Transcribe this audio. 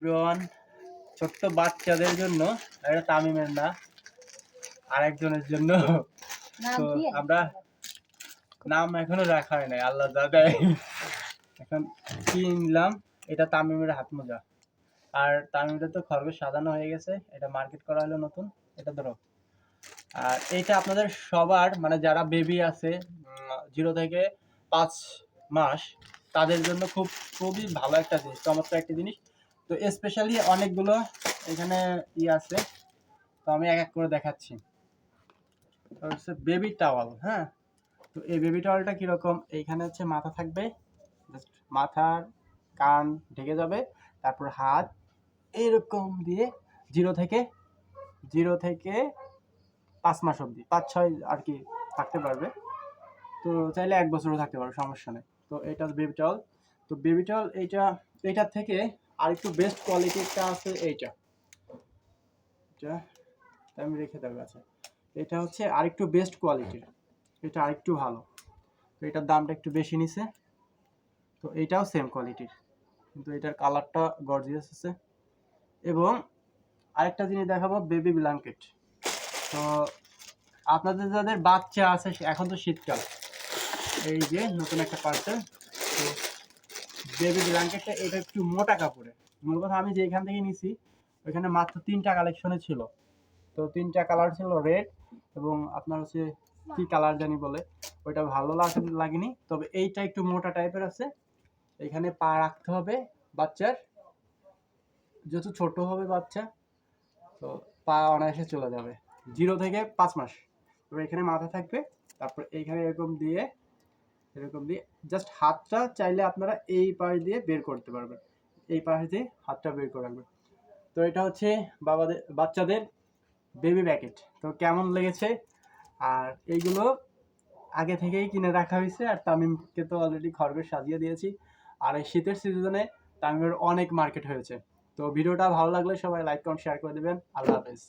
Everyone, ছোট্ট বাচ্চাদের জন্য এটা তামিমের না, আরেকজনের জন্য। তো আমরা নাম এখনো রাখা হয় নাই, আল্লাহ যা দেয়। এখন কিনলাম, এটা তামিমের হাত মোজা। আর তামিমটা তো খরগোশ সাজানো হয়ে গেছে, এটা মার্কেট করা হলো নতুন। এটা ধরো। আর এইটা আপনাদের সবার মানে যারা বেবি আছে 0 থেকে 5 মাস, তাদের জন্য খুবই ভালো একটা জিনিস, চমৎকার একটা জিনিস। তো স্পেশালি অনেকগুলো এখানে আছে, তো আমি এক এক করে দেখাচ্ছি। হচ্ছে বেবি টাওয়াল। হ্যাঁ, তো এই বেবি টাওয়ালটা কীরকম, এইখানে হচ্ছে মাথা থাকবে, জাস্ট মাথার কান ঢেকে যাবে, তারপর হাত এরকম দিয়ে 0 থেকে 5 মাস অবধি, 5-6 আর কি থাকতে পারবে। তো চাইলে 1 বছরও থাকতে পারবে, সমস্যা নেই। তো এটা বেবি টাওয়াল। তো বেবি টাওয়াল এইটার থেকে আরেকটু বেস্ট কোয়ালিটিটা আছে এইটা। এটা আমি রেখে দেবো। আচ্ছা, এটা হচ্ছে আরেকটু বেস্ট কোয়ালিটির, এটা আরেকটু ভালো। তো এটার দামটা একটু বেশি নিছে। তো এইটাও সেম কোয়ালিটির, কিন্তু এটার কালারটা গর্জিয়াস আছে। এবং আরেকটা জিনিস দেখাবো, বেবি ব্ল্যাঙ্কেট। তো আপনাদের যাদের বাচ্চা আছে, এখন তো শীতকাল, এই যে নতুন একটা পার্সেল। তো বেবি ব্ল্যাঙ্কেটটা এটা একটু মোটা কাপড়ের। মূল কথা, আমি যেখান থেকে নিছি ওইখানে মাত্র 3টা কালেকশনে ছিল। তো 3টা কালার ছিল, রেড এবং আপনার হচ্ছে কি কালার জানি বলে, ওইটা ভালো লাগেনি। তবে এইটা একটু মোটা টাইপের আছে। এখানে পা রাখতে হবে বাচ্চার, যেহেতু ছোট হবে বাচ্চা, তো পা অনায়াসে চলে যাবে 0 থেকে 5 মাস। তবে এখানে মাথা থাকবে, তারপর এইখানে এরকম দিয়ে জাস্ট হাতটা চাইলে আপনারা এই পাশ দিয়ে বের করতে পারবেন, এই পাশ দিয়ে হাতটা বের করে রাখবেন। তো এটা হচ্ছে বাচ্চাদের বেবি প্যাকেট। তো কেমন লেগেছে? আর এইগুলো আগে থেকেই কিনে রাখা হয়েছে, আর তামিমকে তো অলরেডি খরগোশ সাজিয়ে দিয়েছি। আর এই শীতের সিজনে তামিমের অনেক মার্কেট হয়েছে। তো ভিডিওটা ভালো লাগলে সবাই লাইক কমেন্ট শেয়ার করে দেবেন। আল্লাহ হাফেজ।